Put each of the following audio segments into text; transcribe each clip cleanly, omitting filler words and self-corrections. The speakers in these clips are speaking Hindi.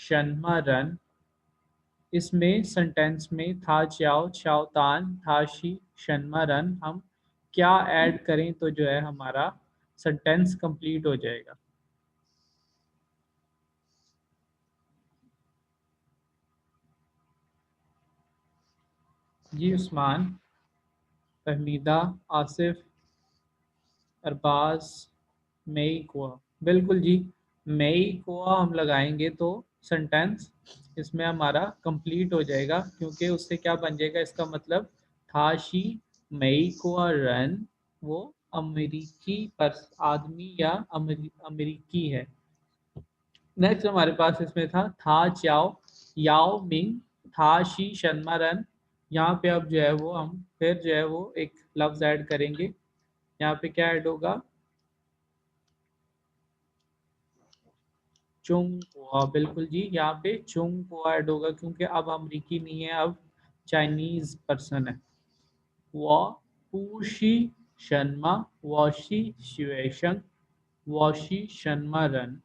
शन्मा रन, इसमें सेंटेंस में था च्याओ छाओ तान था शी शन्मा रन हम क्या ऐड करें तो जो है हमारा सेंटेंस कंप्लीट हो जाएगा। जी उस्मान, फहमीदा, आसिफ, अरबाज, मई कुआ, बिल्कुल जी। मई कुआ हम लगाएंगे तो सेंटेंस इसमें हमारा कंप्लीट हो जाएगा, क्योंकि उससे क्या बन जाएगा, इसका मतलब थाशी मई कुआ रन, वो अमेरिकी पर आदमी या अमेरिकी है। नेक्स्ट हमारे पास इसमें था चाओ याओ मिंग था शी शर्मा रन। यहाँ पे अब जो है वो हम फिर जो है वो एक लफ्ज ऐड करेंगे। यहाँ पे क्या ऐड होगा, चुंग पोहा, बिल्कुल जी। यहाँ पे चुंग पोहा ऐड होगा, क्योंकि अब अमरीकी नहीं है, अब चाइनीज पर्सन है। वो पूशी शर्मा वॉशी शुएशन वॉशी शर्मा रन,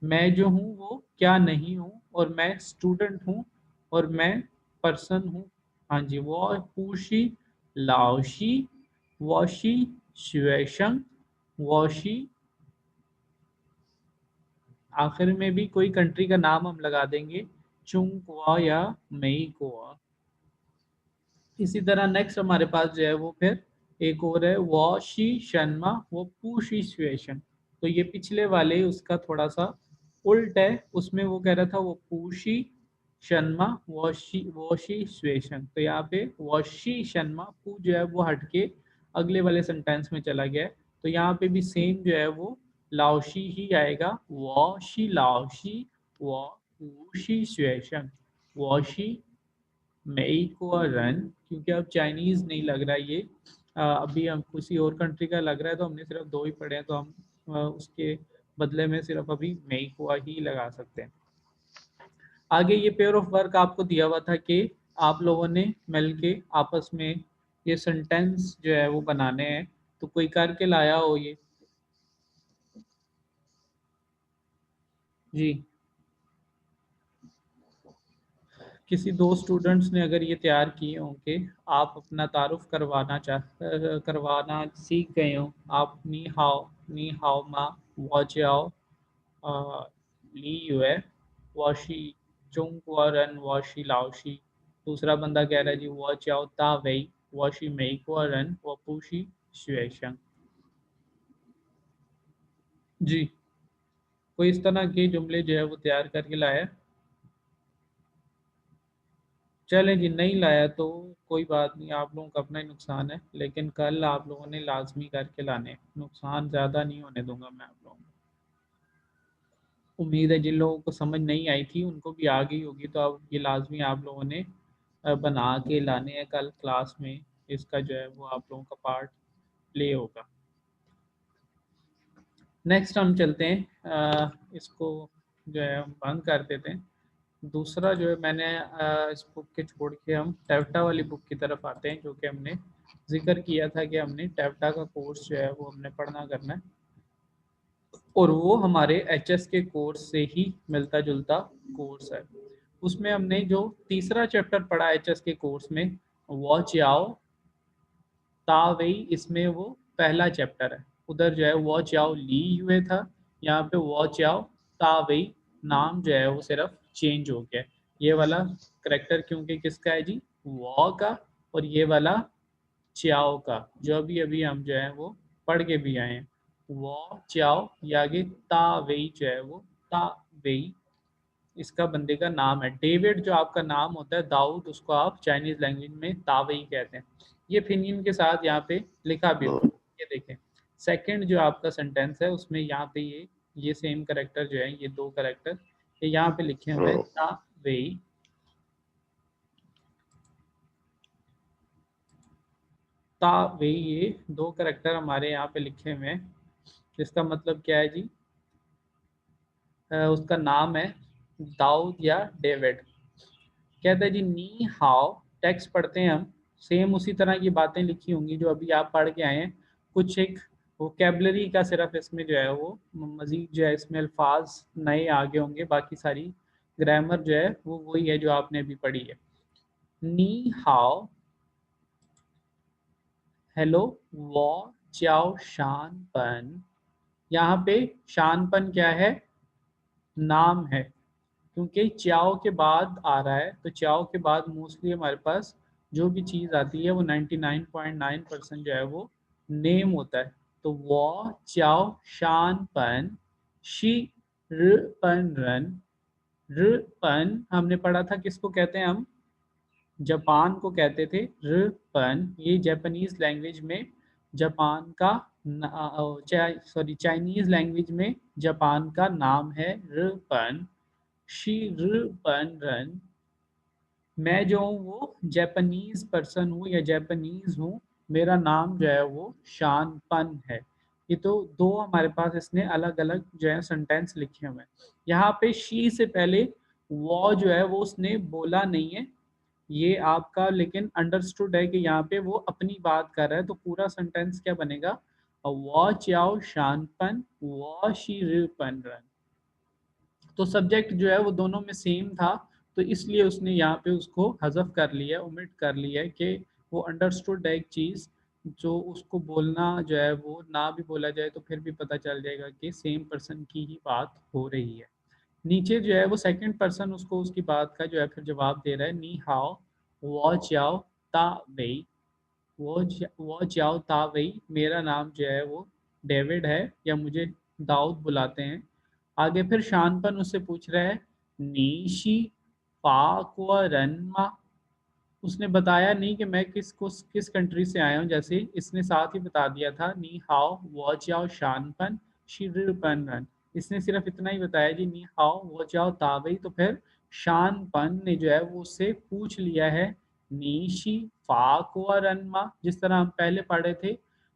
मैं जो हूँ वो क्या नहीं हूँ, और मैं स्टूडेंट हूँ, और मैं पर्सन हूँ। हाँ जी, वो पूशी लाओशी वॉशी शुएशन वॉशी, आखिर में भी कोई कंट्री का नाम हम लगा देंगे, चुंग कुआ या मई कुआ। इसी तरह नेक्स्ट हमारे पास जो है वो फिर एक और है वॉशी शर्मा वो पूशी सिचुएशन। तो ये पिछले वाले उसका थोड़ा सा उल्ट है, उसमें वो कह रहा था वो पूशी शर्मा वॉशी वॉशी सिचुएशन, तो यहाँ पे वॉशी शर्मा पू जो है वो हटके अगले वाले सेंटेंस में चला गया है। तो यहाँ पे भी सेम जो है वो लाओशी ही आएगा, वॉशी लाओशी वॉ पूशी सिचुएशन वॉशी मई को और रन, क्योंकि अब चाइनीज नहीं लग रहा ये, अभी हम किसी और कंट्री का लग रहा है, तो हमने सिर्फ दो ही पढ़े हैं, तो हम उसके बदले में सिर्फ अभी मई को ही लगा सकते हैं। आगे ये पेयर ऑफ वर्क आपको दिया हुआ था कि आप लोगों ने मिल के आपस में ये सेंटेंस जो है वो बनाने हैं, तो कोई करके लाया हो ये। जी, किसी दो स्टूडेंट्स ने अगर ये तैयार किए हों कि आप अपना तारुफ करवाना सीख गए हो, आप नी हाओ मा वॉचाओ ली युए वॉशी चुंग रन वॉशी लाओशी। दूसरा बंदा कह रहा है जी वॉचाओ ता वई वॉशी मई रन वपूशी शुएशंग। जी, कोई इस तरह के जुमले जो है वो तैयार करके लाया है? चलें जी, नहीं लाया तो कोई बात नहीं, आप लोगों का अपना ही नुकसान है, लेकिन कल आप लोगों ने लाजमी करके लाने हैं। नुकसान ज़्यादा नहीं होने दूंगा मैं आप लोगों को। उम्मीद है जिन लोगों को समझ नहीं आई थी उनको भी आ गई होगी, तो अब ये लाजमी आप लोगों ने बना के लाने हैं कल क्लास में। इसका जो है वो आप लोगों का पार्ट प्ले होगा। नेक्स्ट हम चलते हैं, इसको जो है हम बंद कर देते हैं। दूसरा जो है मैंने इस बुक के छोड़ के हम टेवटा वाली बुक की तरफ आते हैं, जो कि हमने जिक्र किया था कि हमने टेवटा का कोर्स जो है वो हमने पढ़ना करना है, और वो हमारे एचएस के कोर्स से ही मिलता जुलता कोर्स है। उसमें हमने जो तीसरा चैप्टर पढ़ा एचएस के कोर्स में, वॉच आओ तावेई, इसमें वो पहला चैप्टर है। उधर जो है वॉच आओ ली हुए था, यहाँ पे वॉच आओ तावेई, नाम जो है वो सिर्फ चेंज हो गया। ये वाला करेक्टर क्योंकि किसका है जी, वॉ का, और ये वाला च्याओ का, जो अभी अभी हम जो है वो पढ़ के भी आए हैं। वॉ च्याओ, ये आगे तावेई जो है वो तावेई इसका बंदे का नाम है। डेविड जो आपका नाम होता है, दाऊद, उसको आप चाइनीज लैंग्वेज में तावई कहते हैं। ये फिनियन के साथ यहाँ पे लिखा भी हुआ है। ये देखें, सेकंड जो आपका सेंटेंस है उसमें यहाँ पे ये सेम करेक्टर जो है, ये दो करेक्टर ये यहाँ पे लिखे हुए हैं, तावई तावई, ये दो करेक्टर हमारे यहाँ पे लिखे हुए हैं। जिसका मतलब क्या है जी, उसका नाम है दाऊद या डेविड। कहता है जी नी हाउ, टेक्स्ट पढ़ते हैं हम, सेम उसी तरह की बातें लिखी होंगी जो अभी आप पढ़ के आए हैं। कुछ एक वोकेबलरी का सिर्फ इसमें जो है वो मजीद जो है इसमें अल्फाज नए आगे होंगे, बाकी सारी ग्रामर जो है वो वही है जो आपने अभी पढ़ी है। नी हाओ, हेलो, वो चाओ शानपन। यहाँ पे शानपन क्या है? नाम है, क्योंकि च्याओ के बाद आ रहा है, तो च्याओ के बाद मोस्टली हमारे पास जो भी चीज़ आती है वो 99.9% जो है वो नेम होता है। तो वो च्याओ शान पन, शी र पन रन। र पन हमने पढ़ा था, किसको कहते हैं हम? जापान को कहते थे र पन। ये जापानीज लैंग्वेज में जापान का चाइनीज लैंग्वेज में जापान का नाम है र पन। शी र पन रन। मैं जो हूँ वो जापानीज पर्सन हूँ या जापानीज हूँ, मेरा नाम जो है वो शानपन है। ये तो दो हमारे पास इसने अलग अलग जो है सेंटेंस लिखे हुए हैं। यहाँ पे शी से पहले वो जो है वो उसने बोला नहीं है, ये आपका लेकिन अंडरस्टूड है कि यहाँ पे वो अपनी बात कर रहा है। तो पूरा सेंटेंस क्या बनेगा? वो चाओ शानपन, वो शी रिपन रन। तो सब्जेक्ट जो है वो दोनों में सेम था, तो इसलिए उसने यहाँ पे उसको हज़फ कर लिया, ओमिट कर लिया है कि वो अंडरस्टूड है एक चीज़, जो उसको बोलना जो है वो ना भी बोला जाए तो फिर भी पता चल जाएगा कि सेम पर्सन की ही बात हो रही है। नीचे जो है वो सेकंड पर्सन उसको उसकी बात का जो है फिर जवाब दे रहा है। नी हाओ, वो चाओ ता वही। वो चाओ ता वही, मेरा नाम जो है वो डेविड है, या मुझे दाऊद बुलाते हैं। आगे फिर शानपन उससे पूछ रहा है, नीशी फाकुआ रनमा। उसने बताया नहीं कि मैं किस कंट्री से आया हूँ, जैसे इसने साथ ही बता दिया था, नी हाओ वो जाओ शानपन शिरपन रन। इसने सिर्फ इतना ही बताया जी, नी हाओ वो जाओ ताबई। तो फिर शानपन ने जो है वो उससे पूछ लिया है, नीशी फाकुआ रनमा, जिस तरह हम पहले पढ़े थे,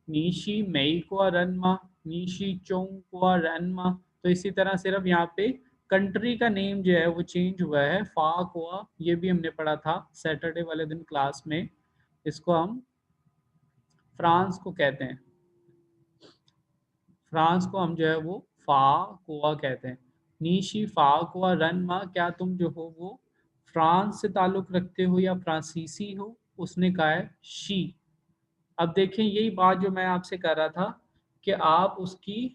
नीशी मई को रनमा, नीशी चोंग को रनमा। तो इसी तरह सिर्फ यहाँ पे कंट्री का नेम जो है वो चेंज हुआ है, फाक हुआ। ये भी हमने पढ़ा था सैटरडे वाले दिन क्लास में। इसको हम फ्रांस को कहते हैं, फ्रांस को हम जो है वो फा कोआ कहते हैं। नीशी फा कोआ रन मा, क्या तुम जो हो वो फ्रांस से ताल्लुक रखते हो या फ्रांसीसी हो? उसने कहा है शी। अब देखें यही बात जो मैं आपसे कर रहा था कि आप उसकी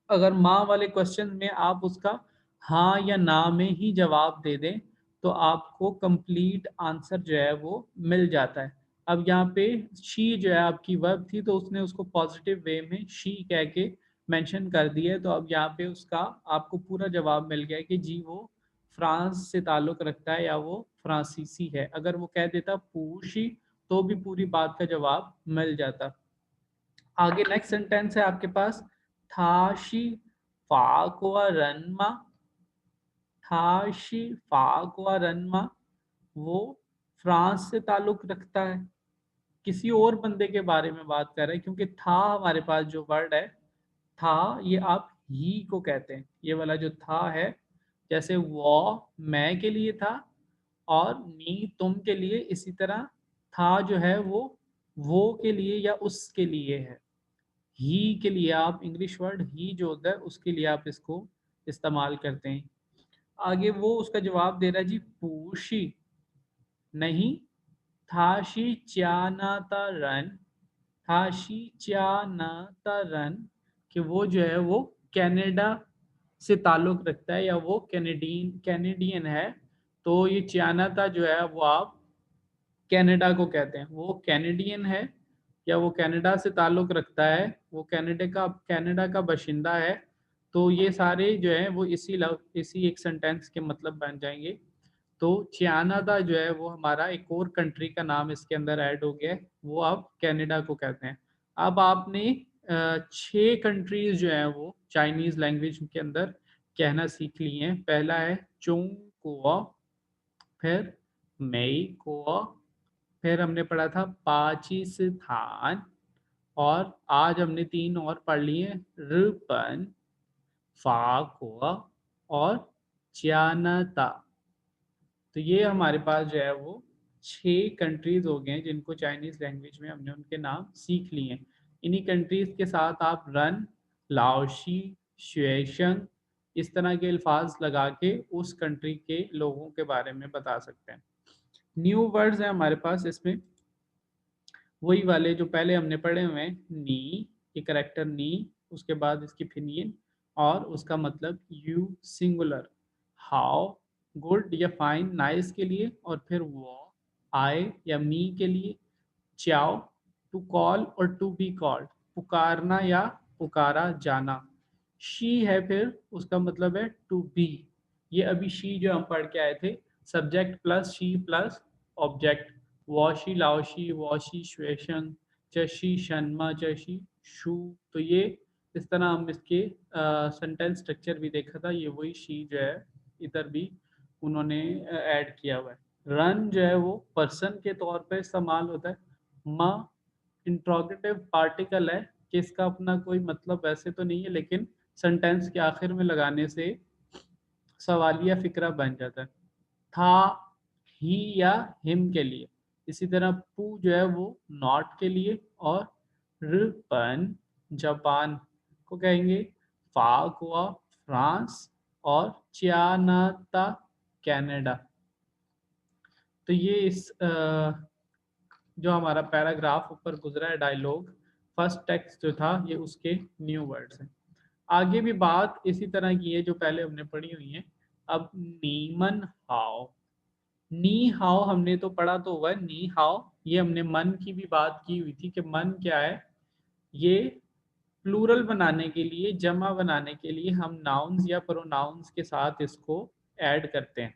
अगर माँ वाले क्वेश्चन में आप उसका हाँ या ना में ही जवाब दे दें तो आपको कंप्लीट आंसर जो है वो मिल जाता है। अब यहाँ पे शी जो है आपकी वर्ब थी, तो उसने उसको पॉजिटिव वे में शी कह के मेंशन कर दिया है। तो अब यहाँ पे उसका आपको पूरा जवाब मिल गया है कि जी वो फ्रांस से ताल्लुक रखता है या वो फ्रांसीसी है। अगर वो कह देता पूशी तो भी पूरी बात का जवाब मिल जाता। आगे नेक्स्ट सेंटेंस है आपके पास, थाशी फाकुआ रनमा। थाशी फाकुआ रनमा, वो फ्रांस से ताल्लुक रखता है, किसी और बंदे के बारे में बात कर रहे हैं, क्योंकि था हमारे पास जो वर्ड है था, ये आप ही को कहते हैं। ये वाला जो था है, जैसे वो मैं के लिए था और नी तुम के लिए, इसी तरह था जो है वो के लिए या उसके लिए है। ही के लिए आप इंग्लिश वर्ड ही जो होता है उसके लिए आप इसको इस्तेमाल करते हैं। आगे वो उसका जवाब दे रहा है जी, पूशी नहीं, थाशी च्यानाता रन। थाशी च्यानाता रन, कि वो जो है वो कनाडा से ताल्लुक रखता है या वो कैनेडियन है। तो ये च्यानाता जो है वो आप कनाडा को कहते हैं। वो कैनेडियन है या वो कनाडा से ताल्लुक़ रखता है, वो कनाडा का बाशिंदा है। तो ये सारे जो हैं वो इसी एक सेंटेंस के मतलब बन जाएँगे। तो कनाडा जो है वो हमारा एक और कंट्री का नाम इसके अंदर ऐड हो गया है, वो अब कनाडा को कहते हैं। अब आपने 6 कंट्रीज़ जो हैं वो चाइनीज़ लैंग्वेज के अंदर कहना सीख ली हैं। पहला है चोंगकोआ, फिर मेईकोआ, फिर हमने पढ़ा था पाकिस्तान, और आज हमने 3 और पढ़ लिए, रिपन, फाकुआ और चायनाता। तो ये हमारे पास जो है वो 6 कंट्रीज हो गए हैं जिनको चाइनीज लैंग्वेज में हमने उनके नाम सीख लिए हैं। इन्हीं कंट्रीज के साथ आप रन, लाओशी, शुएशंग, इस तरह के अल्फाज लगा के उस कंट्री के लोगों के बारे में बता सकते हैं। न्यू वर्ड्स हैं हमारे पास इसमें, वही वाले जो पहले हमने पढ़े हुए हैं। नी, ये करेक्टर नी, उसके बाद इसकी फिनियन और उसका मतलब यू सिंगुलर। हाउ, गुड या फाइन, नाइस के लिए, और फिर वो, आई या मी के लिए, चाओ, टू कॉल और टू बी कॉल्ड, पुकारना या पुकारा जाना। शी है, फिर उसका मतलब है टू बी। ये अभी शी जो हम पढ़ के आए थे, सब्जेक्ट प्लस शी प्लस ऑब्जेक्ट। वॉशी, लाओशी, वॉशी, श्वेशन, चशी, शन्मा, चशी, शू। तो ये इस तरह हम इसके सेंटेंस स्ट्रक्चर भी देखा था, ये वही शी जो है इधर भी उन्होंने ऐड किया हुआ है। रन जो है वो पर्सन के तौर पे इस्तेमाल होता है। म इंट्रोगेटिव पार्टिकल है कि इसका अपना कोई मतलब वैसे तो नहीं है, लेकिन सेंटेंस के आखिर में लगाने से सवालिया फिक्रा बन जाता है। था, ही या हिम के लिए। इसी तरह पू जो है वो नॉट के लिए, और रपन जापान को कहेंगे, फा गोवा फ्रांस, और च्यानाता कनाडा। तो ये इस जो हमारा पैराग्राफ ऊपर गुजरा है डायलॉग, फर्स्ट टेक्स्ट जो था ये उसके न्यू वर्ड्स हैं। आगे भी बात इसी तरह की है जो पहले हमने पढ़ी हुई है। अब नीमन हाउ, नी हाउ हमने तो पढ़ा तो हुआ है। नी हाउ ये हमने मन की भी बात की हुई थी कि मन क्या है, ये प्लूरल बनाने के लिए, जमा बनाने के लिए हम नाउन्स या प्रोनाउंस के साथ इसको ऐड करते हैं।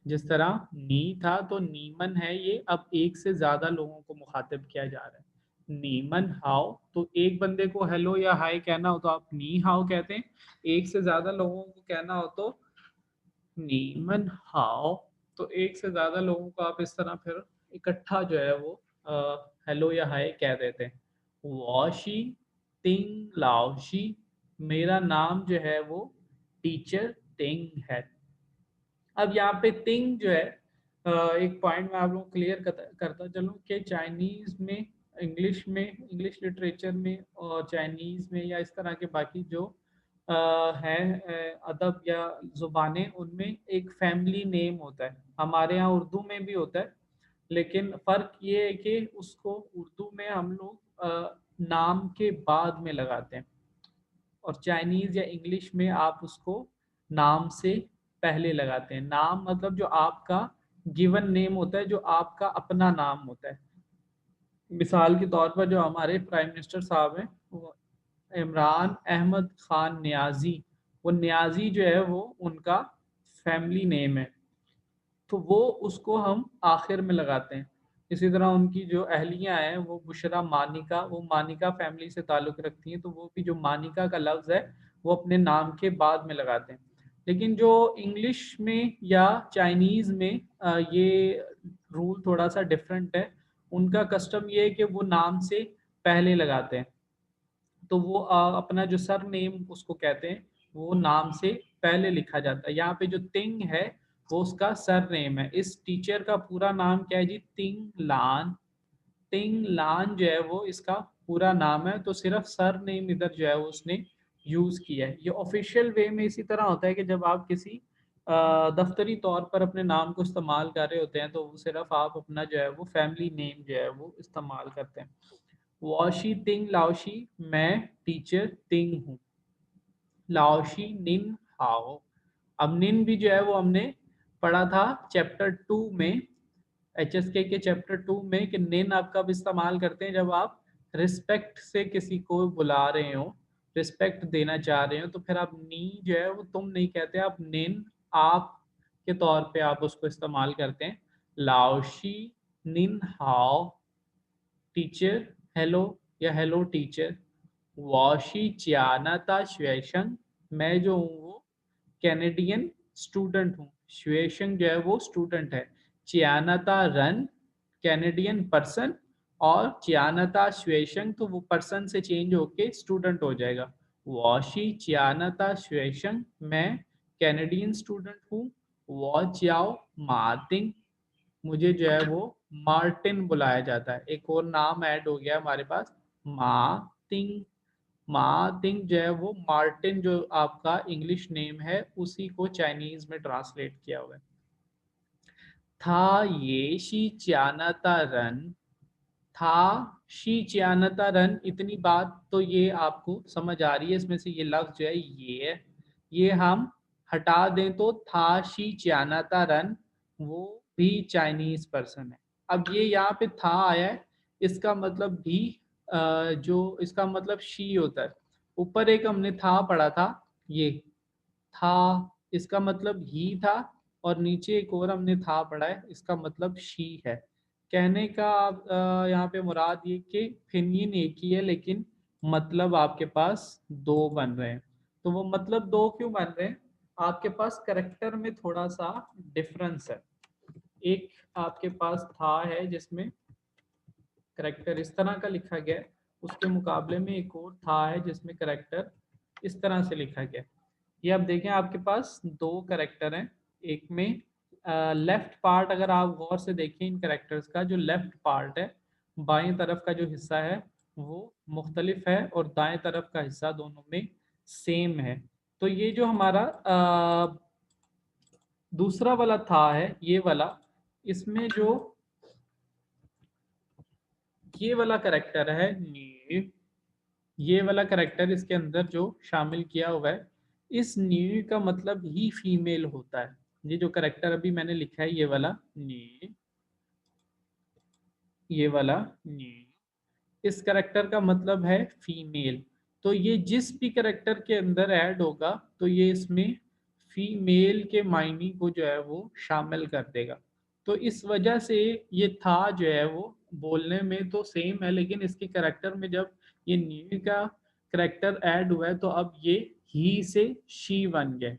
जिस तरह नी था तो नीमन है, ये अब एक से ज्यादा लोगों को मुखातिब किया जा रहा है। नीमन हाउ, तो एक बंदे को हेलो या हाय कहना हो तो आप नी हाउ कहते हैं, एक से ज्यादा लोगों को कहना हो तो नीमन हाउ। तो एक से ज्यादा लोगों को आप इस तरह फिर इकट्ठा जो है वो हेलो या हाय कह देते हैं। वॉशी तिंग लाओशी, मेरा नाम जो है वो टीचर तिंग है। अब यहाँ पे थिंग जो है एक पॉइंट में आप लोग क्लियर करता चलूँ कि चाइनीज में, इंग्लिश लिटरेचर में और चाइनीज में या इस तरह के बाकी जो हैं अदब या जुबानें, उनमें एक फैमिली नेम होता है। हमारे यहाँ उर्दू में भी होता है, लेकिन फ़र्क ये है कि उसको उर्दू में हम लोग नाम के बाद में लगाते हैं, और चाइनीज या इंग्लिश में आप उसको नाम से पहले लगाते हैं। नाम मतलब जो आपका गिवन नेम होता है, जो आपका अपना नाम होता है। मिसाल के तौर पर जो हमारे प्राइम मिनिस्टर साहब हैं, वो इमरान अहमद खान न्याजी, वो न्याजी जो है वो उनका फैमिली नेम है, तो वो उसको हम आखिर में लगाते हैं। इसी तरह उनकी जो अहलियाँ हैं वो बुशरा मानिका, वो मानिका फैमिली से ताल्लुक़ रखती हैं, तो वो भी जो मानिका का लफ्ज़ है वो अपने नाम के बाद में लगाते हैं। लेकिन जो इंग्लिश में या चाइनीज़ में ये रूल थोड़ा सा डिफरेंट है। उनका कस्टम ये है कि वो नाम से पहले लगाते हैं, तो वो अपना जो सर नेम उसको कहते हैं, वो नाम से पहले लिखा जाता है। यहाँ पे जो तिंग है वो उसका सर नेम है। इस टीचर का पूरा नाम क्या है जी? तिंग लान। तिंग लान जो है वो इसका पूरा नाम है, तो सिर्फ सर नेम इधर जो है वो उसने यूज किया है। ये ऑफिशियल वे में इसी तरह होता है कि जब आप किसी दफ्तरी तौर पर अपने नाम को इस्तेमाल कर रहे होते हैं, तो वो सिर्फ आप अपना जो है वो फैमिली नेम जो है वो इस्तेमाल करते हैं। वॉशी तिंग लाओशी, मैं टीचर तिंग हूँ। लाओशी निन हाओ। अब निन भी जो है वो हमने पढ़ा था चैप्टर 2 में, HSK के चैप्टर 2 में, कि निन आप कब इस्तेमाल करते हैं? जब आप रिस्पेक्ट से किसी को बुला रहे हो, रिस्पेक्ट देना चाह रहे हो, तो फिर आप नी जो है वो तुम नहीं कहते, आप निन आप के तौर पे आप उसको इस्तेमाल करते हैं। लाओशी निन हाओ, टीचर हेलो या हेलो टीचर। वॉशी चियानाता श्वेशंग, मैं जो हूँ वो कैनेडियन स्टूडेंट हूँ। श्वेशंग जो है वो स्टूडेंट है। चियानाता रन, कैनेडियन पर्सन, और चियानाता श्वेशंग तो वो पर्सन से चेंज होके स्टूडेंट हो जाएगा। वॉशी चियानाता श्वेशंग, मैं कैनेडियन स्टूडेंट हूँ। वॉ चियाओ मार्टिन, मुझे जो है वो मार्टिन बुलाया जाता है। एक और नाम ऐड हो गया हमारे पास, मार्टिन। मार्टिन जो है वो मार्टिन जो आपका इंग्लिश नेम है उसी को चाइनीज में ट्रांसलेट किया हुआ है। था ये शी च्यानाता रन, था शी च्यानाता रन, इतनी बात तो ये आपको समझ आ रही है। इसमें से ये लफ्ज जो है ये है, ये हम हटा दें तो था शी च्यानाता रन वो भी चाइनीज पर्सन है। अब ये यहाँ पे था आया है, इसका मतलब भी जो इसका मतलब शी होता है। ऊपर एक हमने था पढ़ा था, ये था इसका मतलब ही था, और नीचे एक और हमने था पढ़ा है, इसका मतलब शी है। कहने का यहाँ पे मुराद ये कि फिनियन एक ही है लेकिन मतलब आपके पास दो बन रहे हैं। तो वो मतलब दो क्यों बन रहे हैं? आपके पास करेक्टर में थोड़ा सा डिफरेंस है। एक आपके पास था है जिसमें करेक्टर इस तरह का लिखा गया है, उसके मुकाबले में एक और था है जिसमें करेक्टर इस तरह से लिखा गया है। ये आप देखें आपके पास दो करेक्टर हैं, एक में लेफ्ट पार्ट, अगर आप गौर से देखें इन करेक्टर्स का, जो लेफ्ट पार्ट है बाएं तरफ का जो हिस्सा है वो मुख्तलिफ है और दाएं तरफ का हिस्सा दोनों में सेम है। तो ये जो हमारा दूसरा वाला था है ये वाला, इसमें जो ये वाला करेक्टर है ये वाला करेक्टर इसके अंदर जो शामिल किया हुआ है, इस नी का मतलब ही फीमेल होता है। ये जो करेक्टर अभी मैंने लिखा है ये वाला नी, ये वाला नी, इस करेक्टर का मतलब है फीमेल। तो ये जिस भी करेक्टर के अंदर ऐड होगा तो ये इसमें फीमेल के मायने को जो है वो शामिल कर देगा। तो इस वजह से ये था जो है वो बोलने में तो सेम है, लेकिन इसके करेक्टर में जब ये न्यू का करेक्टर ऐड हुआ है तो अब ये ही से शी बन गए।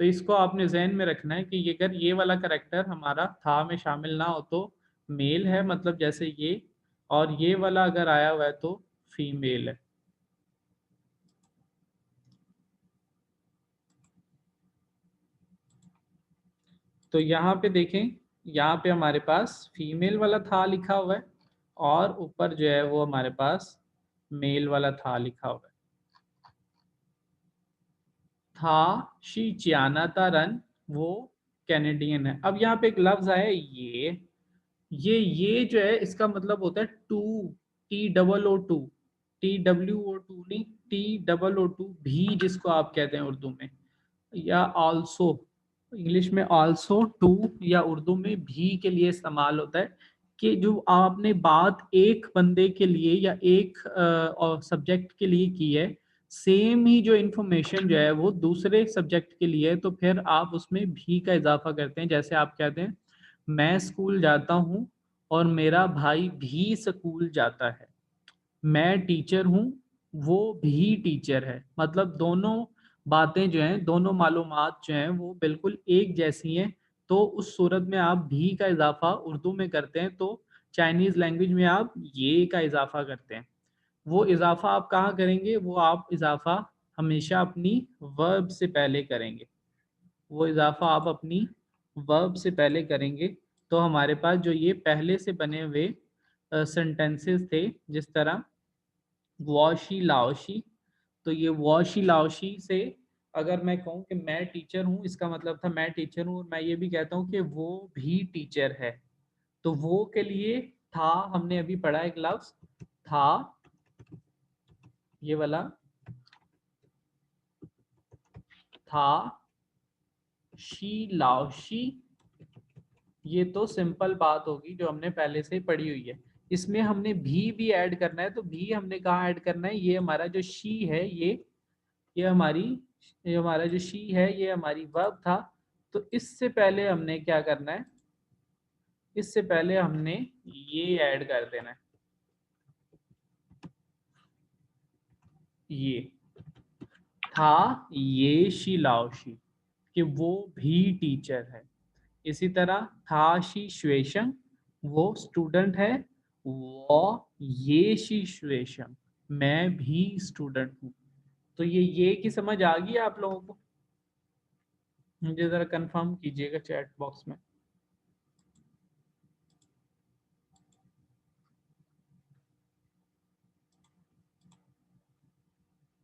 तो इसको आपने जहन में रखना है कि ये अगर ये वाला करेक्टर हमारा था में शामिल ना हो तो मेल है, मतलब जैसे ये, और ये वाला अगर आया हुआ है तो फीमेल है। तो यहाँ पे देखें, यहाँ पे हमारे पास फीमेल वाला था लिखा हुआ है और ऊपर जो है वो हमारे पास मेल वाला था लिखा हुआ है। था शी चियाना रन, वो कैनेडियन है। अब यहाँ पे एक लफ्ज आया ये जो है इसका मतलब होता है too, T double O too, T W O two नहीं, टी डबल ओ टू भी जिसको आप कहते हैं उर्दू में, या आल्सो, इंग्लिश में आल्सो टू, या उर्दू में भी के लिए इस्तेमाल होता है। कि जो आपने बात एक बंदे के लिए या एक सब्जेक्ट के लिए की है, सेम ही जो इंफॉर्मेशन जो है वो दूसरे सब्जेक्ट के लिए है, तो फिर आप उसमें भी का इजाफा करते हैं। जैसे आप कहते हैं मैं स्कूल जाता हूँ और मेरा भाई भी स्कूल जाता है, मैं टीचर हूँ वो भी टीचर है, मतलब दोनों बातें जो हैं, दोनों मालूमात जो हैं वो बिल्कुल एक जैसी हैं। तो उस सूरत में आप भी का इजाफा उर्दू में करते हैं तो चाइनीज लैंग्वेज में आप ये का इजाफा करते हैं। वो इजाफा आप कहाँ करेंगे? वो आप इजाफा हमेशा अपनी वर्ब से पहले करेंगे, वो इजाफा आप अपनी वर्ब से पहले करेंगे। तो हमारे पास जो ये पहले से बने हुए सेंटेंसेस थे, जिस तरह वॉशी लाओशी, तो ये वॉशी लाओशी से अगर मैं कहूँ कि मैं टीचर हूँ, इसका मतलब था मैं टीचर हूँ, और मैं ये भी कहता हूँ कि वो भी टीचर है। तो वो के लिए था हमने अभी पढ़ा एक लफ्ज था, ये वाला था शी लाओशी, ये तो सिंपल बात होगी जो हमने पहले से पढ़ी हुई है। इसमें हमने भी ऐड करना है, तो भी हमने कहाँ ऐड करना है? ये हमारा जो शी है ये हमारी, ये हमारा जो शी है ये हमारी वर्ब था। तो इससे पहले हमने क्या करना है? इससे पहले हमने ये ऐड कर देना है, ये था ये शी लाओशी, कि वो भी टीचर है। इसी तरह था शी श्वेशंग, वो स्टूडेंट है, वो ये शी श्वेशंग, मैं भी स्टूडेंट हूँ। तो ये की समझ आ गई आप लोगों को? मुझे जरा कंफर्म कीजिएगा चैट बॉक्स में।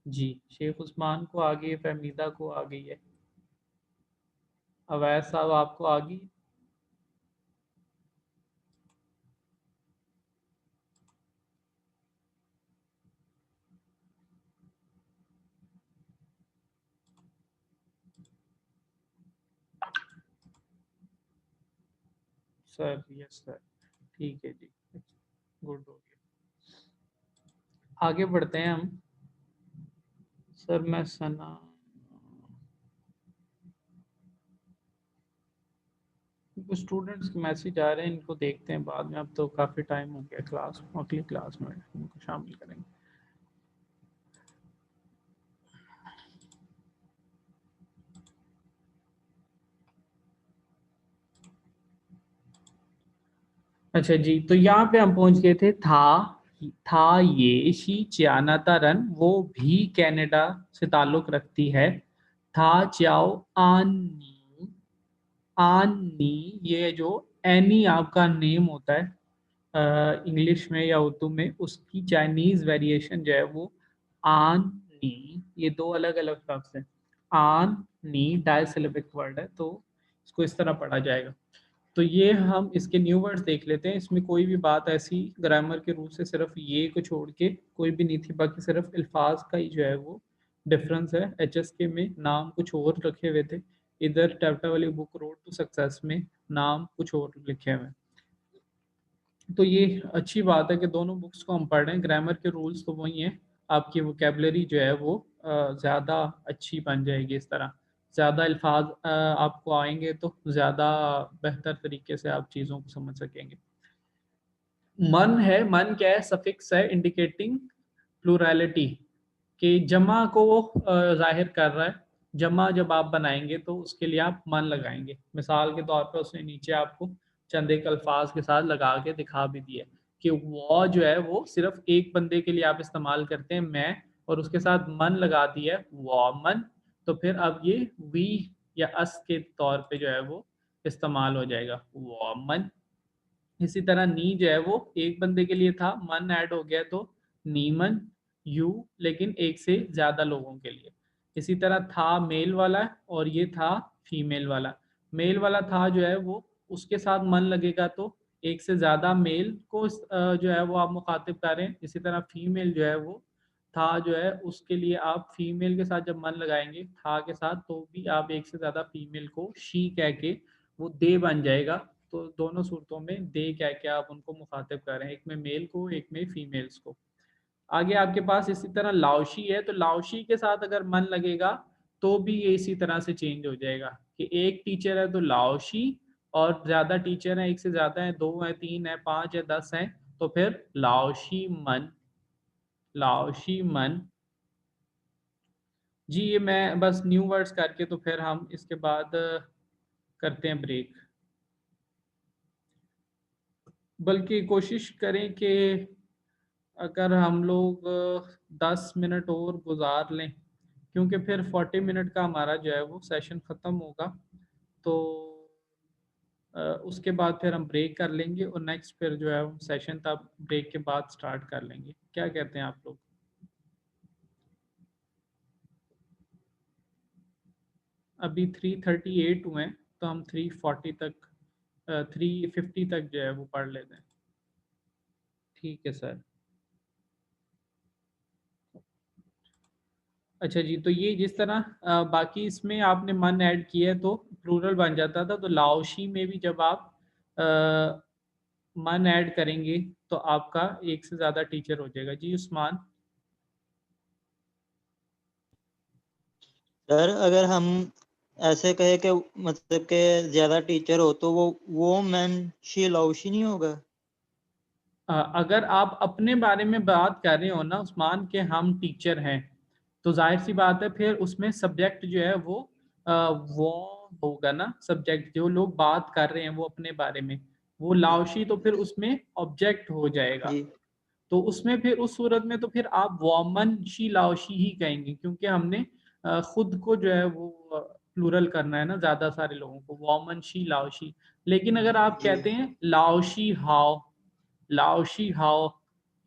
जी, शेख उस्मान को आ गई है, फहमीदा को आ गई है, अवैस साहब आपको आ गई? सर यस सर, ठीक है जी, गुड हो गया। आगे बढ़ते हैं हम। सर मैं सना, कुछ स्टूडेंट्स के मैसेज आ रहे हैं, इनको देखते हैं बाद में, अब तो काफ़ी टाइम हो गया क्लास, अगली क्लास में इनको शामिल करेंगे। अच्छा जी, तो यहाँ पे हम पहुंच गए थे, था ये शी चियानातारन, वो भी कनाडा से ताल्लुक रखती है। था चाओ आनी, आनी, ये जो एनी आपका नेम होता है इंग्लिश में या उर्दू में, उसकी चाइनीज वेरिएशन जो है वो आन नी, ये दो अलग अलग लफ्ज हैं। आन नी डायसिलेबिक वर्ड है, तो इसको इस तरह पढ़ा जाएगा। तो ये हम इसके न्यू वर्ड्स देख लेते हैं। इसमें कोई भी बात ऐसी ग्रामर के रूल से सिर्फ ये को छोड़ के कोई भी नहीं थी, बाकी सिर्फ अल्फाज का ही जो है वो डिफरेंस है। HSK में नाम कुछ और रखे हुए थे, इधर टैप्टा वाली बुक रोड टू सक्सेस में नाम कुछ और लिखे हुए हैं। तो ये अच्छी बात है कि दोनों बुक्स को हम पढ़ रहे हैं। ग्रामर के रूल्स तो वही हैं, आपकी वोकेबलरी जो है वो ज़्यादा अच्छी बन जाएगी इस तरह। ज़्यादा अल्फाज आपको आएंगे तो ज़्यादा बेहतर तरीके से आप चीज़ों को समझ सकेंगे। मन है, मन क्या है, सफिक्स है इंडिकेटिंग प्लूरैलिटी, कि जमा को जाहिर कर रहा है। जमा जब आप बनाएंगे तो उसके लिए आप मन लगाएंगे। मिसाल के तौर पर उसने नीचे आपको चंद एक अल्फाज के साथ लगा के दिखा भी दिया कि वो जो है वो सिर्फ एक बंदे के लिए आप इस्तेमाल करते हैं, मैं, और उसके साथ मन लगा दिया है, वो मन। तो फिर अब ये वी या अस के तौर पे जो है वो इस्तेमाल हो जाएगा, वो मन। इसी तरह नी जो है वो एक बंदे के लिए था, मन ऐड हो गया तो नीमन, यू, लेकिन एक से ज्यादा लोगों के लिए। इसी तरह था मेल वाला और ये था फीमेल वाला। मेल वाला था जो है वो उसके साथ मन लगेगा तो एक से ज्यादा मेल को जो है वो आप मुखातिब करें। इसी तरह फीमेल जो है वो था जो है उसके लिए आप फीमेल के साथ जब मन लगाएंगे था के साथ, तो भी आप एक से ज्यादा फीमेल को शी कह के वो दे बन जाएगा। तो दोनों सूरतों में दे कह के आप उनको मुखातिब कर रहे हैं, एक में मेल को एक में फीमेल्स को। आगे आपके पास इसी तरह लाओशी है, तो लाओशी के साथ अगर मन लगेगा तो भी ये इसी तरह से चेंज हो जाएगा कि एक टीचर है तो लाओशी, और ज्यादा टीचर है, एक से ज्यादा है, दो है, तीन है, पांच है, 10 है, तो फिर लाओशी मन, लाओशी मन। जी ये मैं बस न्यू वर्ड्स करके, तो फिर हम इसके बाद करते हैं ब्रेक। बल्कि कोशिश करें कि अगर हम लोग 10 मिनट और गुजार लें, क्योंकि फिर 40 मिनट का हमारा जो है वो सेशन ख़त्म होगा। तो उसके बाद फिर हम ब्रेक कर लेंगे और नेक्स्ट फिर जो है सेशन तब ब्रेक के बाद स्टार्ट कर लेंगे। क्या कहते हैं आप लोग? अभी 3:38 हुए हैं, तो हम 3:40 तक 3:50 तक जो है वो पढ़ लेते हैं। ठीक है सर। अच्छा जी, तो ये जिस तरह बाकी इसमें आपने मन ऐड किया है तो प्लूरल बन जाता था, तो लाओशी में भी जब आप अ, मन ऐड करेंगे तो आपका एक से ज्यादा टीचर हो जाएगा। जी उस्मान। सर अगर हम ऐसे कहे कि मतलब के ज्यादा टीचर हो तो वो मैन शी लाउशी नहीं होगा? अगर आप अपने बारे में बात कर रहे हो ना उस्मान के हम टीचर हैं, तो जाहिर सी बात है फिर उसमें सब्जेक्ट जो है वो होगा ना, सब्जेक्ट जो लोग बात कर रहे हैं वो अपने बारे में, वो लाओशी, तो फिर उसमें ऑब्जेक्ट हो जाएगा। जी तो उसमें फिर उस सूरत में तो फिर आप वॉमन शी लाओशी ही कहेंगे, क्योंकि हमने खुद को जो है वो प्लूरल करना है ना, ज्यादा सारे लोगों को, वॉमन शी लाओशी। लेकिन अगर आप जी कहते हैं लाओशी हाओ, लाओशी हाओ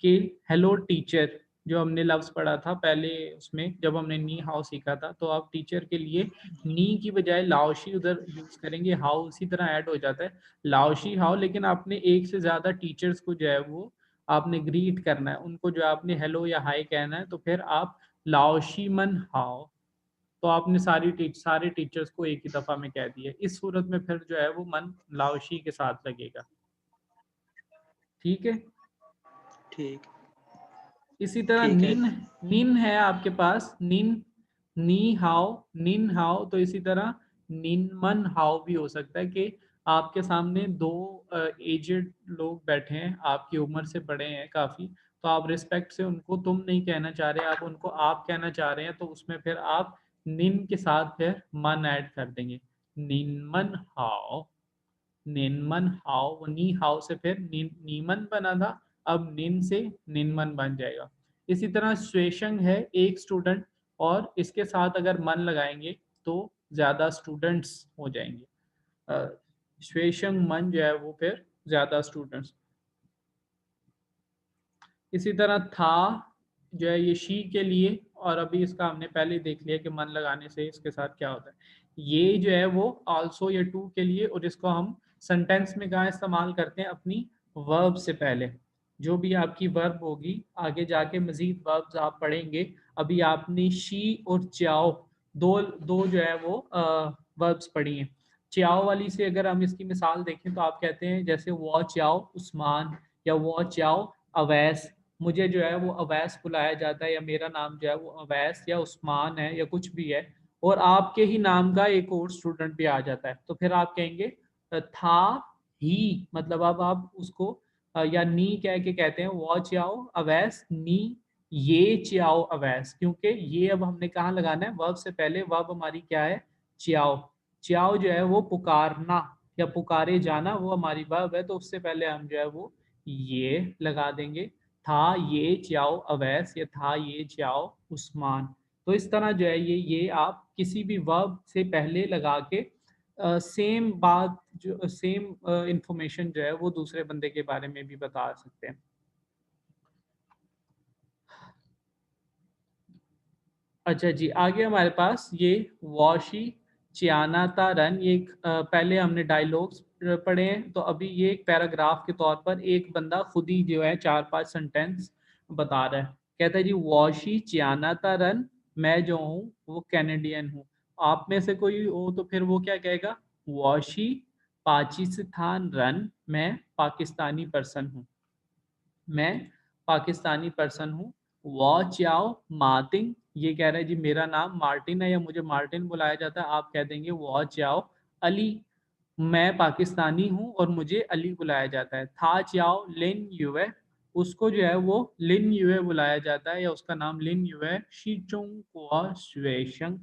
के हेलो टीचर, जो हमने लफ्ज पढ़ा था पहले उसमें जब हमने नी हाउ सीखा था, तो आप टीचर के लिए नी की बजाय लाओशी उधर यूज करेंगे, हाउ उसी तरह ऐड हो जाता है, लाओशी हाउ। लेकिन आपने एक से ज्यादा टीचर्स को जो है वो आपने ग्रीट करना है, उनको जो आपने हेलो या हाय कहना है, तो फिर आप लाओशी मन हाउ, तो आपने सारे टीचर्स को एक ही दफा में कह दिया। इस सूरत में फिर जो है वो मन लाओशी के साथ लगेगा। ठीक है। ठीक इसी तरह ठीक है। निन, निन है आपके पास, निन, नी हाउ, निन हाउ, तो इसी तरह निनमन हाउ भी हो सकता है कि आपके सामने दो एजेड लोग बैठे हैं, आपकी उम्र से बड़े हैं काफी, तो आप रिस्पेक्ट से उनको तुम नहीं कहना चाह रहे, आप उनको आप कहना चाह रहे हैं, तो उसमें फिर आप निन के साथ फिर मन ऐड कर देंगे, निनमन हाउ, निनमन हाउ, वो नी हाउ से फिर नीमन बना था, अब निन से निनमन बन जाएगा। इसी तरह स्वेशंग है एक स्टूडेंट, और इसके साथ अगर मन लगाएंगे तो ज्यादा स्टूडेंट्स हो जाएंगे। स्वेशंग मन जो है वो फिर ज्यादा स्टूडेंट्स। इसी तरह था जो है ये शी के लिए, और अभी इसका हमने पहले देख लिया कि मन लगाने से इसके साथ क्या होता है। ये जो है वो आल्सो या टू के लिए, और इसको हम सेंटेंस में कहाँ इस्तेमाल करते हैं, अपनी वर्ब से पहले। जो भी आपकी वर्ब होगी आगे जाके मजीद वर्ब्स आप पढ़ेंगे, अभी आपने शी और च्याओ दो दो जो है वो वर्ब्स पढ़ी हैं। च्याओ वाली से अगर हम इसकी मिसाल देखें तो आप कहते हैं जैसे वो च्याओ उस्मान, या वो च्याओ अवैस, मुझे जो है वो अवैस बुलाया जाता है, या मेरा नाम जो है वो अवैस या उस्मान है या कुछ भी है, और आपके ही नाम का एक और स्टूडेंट भी आ जाता है, तो फिर आप कहेंगे था ही, मतलब अब आप उसको या नी कह के कहते हैं वो चियाओ अवैस नी ये चियाओ अवैस, क्योंकि ये अब हमने कहाँ लगाना है, वर्ब से पहले। वर्ब हमारी क्या है, चियाओ। चियाओ जो है वो पुकारना या पुकारे जाना, वो हमारी वर्ब है, तो उससे पहले हम जो है वो ये लगा देंगे, था ये चियाओ अवैस या था ये चियाओ उस्मान। तो इस तरह जो है ये आप किसी भी वर्ब से पहले लगा के सेम बात, जो सेम इंफॉर्मेशन जो है वो दूसरे बंदे के बारे में भी बता सकते हैं। अच्छा जी, आगे हमारे पास ये वॉशी चियानाता रन, ये एक पहले हमने डायलॉग्स पढ़े हैं, तो अभी ये एक पैराग्राफ के तौर पर एक बंदा खुद ही जो है 4-5 सेंटेंस बता रहा है। कहता है जी वॉशी चियानाता रन, मैं जो हूँ वो कैनेडियन हूँ। आप में से कोई हो तो फिर वो क्या कहेगा, वॉशी पाकिस्तान रन, मैं पाकिस्तानी पर्सन हूँ, मैं पाकिस्तानी पर्सन हूँ। वॉ चाओ मार्टिन, ये कह रहा है जी मेरा नाम मार्टिन है या मुझे मार्टिन बुलाया जाता है, आप कह देंगे वॉ चाओ अली, मैं पाकिस्तानी हूँ और मुझे अली बुलाया जाता है। था चाओ लिन यूए, उसको जो है वो लिन यूए बुलाया जाता है या उसका नाम लिन यूए। शी चुंग कुआ शुएशंग,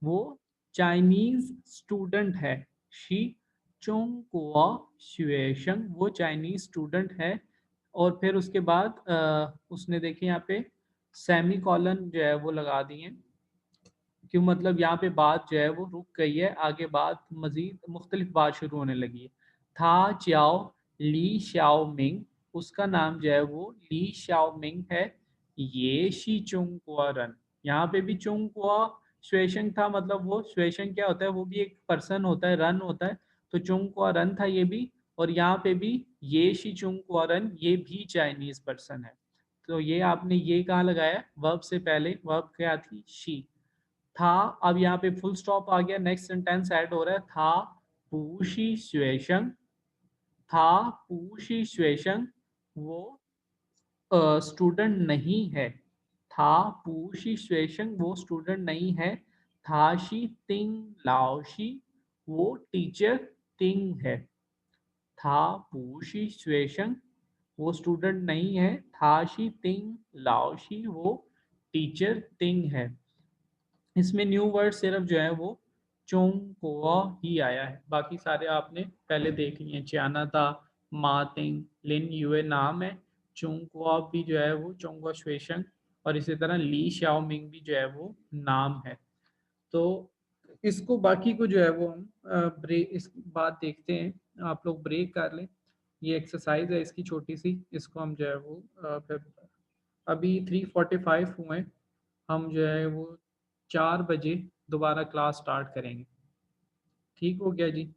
वो चाइनीज स्टूडेंट है। शी चोंग कुआ शुएशंग, वो चाइनीज स्टूडेंट है। और फिर उसके बाद उसने देखे यहाँ पे सेमी कॉलन जो है वो लगा दिए, क्यों, मतलब यहाँ पे बात जो है वो रुक गई है, आगे बात मजीद मुख्तलिफ बात शुरू होने लगी है। था चियाओ ली शाओ मिंग, उसका नाम जो है वो ली शाओ मिंग है। ये शी चुंग कुआ रन, यहाँ पे भी चुंग कुआ श्वेशंग था, मतलब वो श्वेशंग क्या होता है, वो भी एक पर्सन होता है, रन होता है, तो चुंग कुआ रन था ये भी। और यहाँ पे भी ये शी चुंग कुआ रन, ये भी चाइनीज पर्सन है। तो ये आपने ये कहाँ लगाया, वर्ब से पहले, वर्ब क्या थी, शी था। अब यहाँ पे फुल स्टॉप आ गया, नेक्स्ट सेंटेंस ऐड हो रहा है, था पूशी श्वेशंग, था पूशी श्वेशंग, वो स्टूडेंट नहीं है। था पूशी श्वेशंग, वो स्टूडेंट नहीं है। थाशी तिंग लाओशी, वो टीचर तिंग है। था पूशी श्वेशंग, वो स्टूडेंट नहीं है। थाशी तिंग लाओशी, वो टीचर तिंग है। इसमें न्यू वर्ड सिर्फ जो है वो चोंग कोआ ही आया है, बाकी सारे आपने पहले देख लिए। चियाना था, मातिंग लिन यूए नाम है, चोंग कोआ भी जो है वो चोंगवा श्वेशंग, और इसी तरह ली शाओ मिंग भी जो है वो नाम है। तो इसको बाकी को जो है वो हम ब्रेक इस बात देखते हैं, आप लोग ब्रेक कर लें। ये एक्सरसाइज है इसकी छोटी सी, इसको हम जो है वो फिर अभी 3:45 हुए, हम जो है वो 4 बजे दोबारा क्लास स्टार्ट करेंगे। ठीक हो गया जी?